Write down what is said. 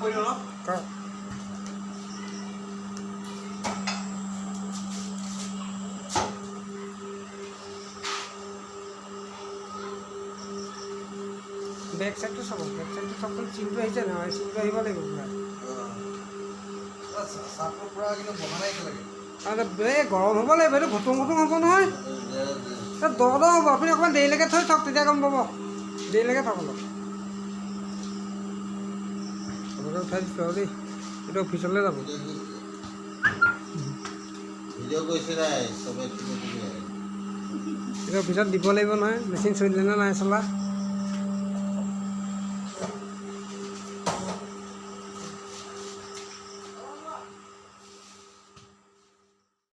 কৰি দিওঁ ন বেক সাইডটো চাব বেক সাইডটো চাবচোন চিনটো আহিছে নহয় চিনটো আহিব লাগিব পুৰা চাপটো পুৰা কিন্তু বহা নাই একেলগে আৰু এই গৰম হ'ব লাগিব এইটো ঘটুং ঘটুং হ'ব নহয় দ হ'ব আপুনি অকণমান দেৰিলৈকে থৈ থওক তেতিয়া গম পাব দেৰিলৈকে থওক অলপ চবকে উঠাই দিছোঁ আৰু দেই এইটো অফিচলৈ যাব ভিডিঅ' কৰিছে নাই চবে এইটো অফিচত দিব লাগিব নহয় মেচিন চলিলে নে নাই চলা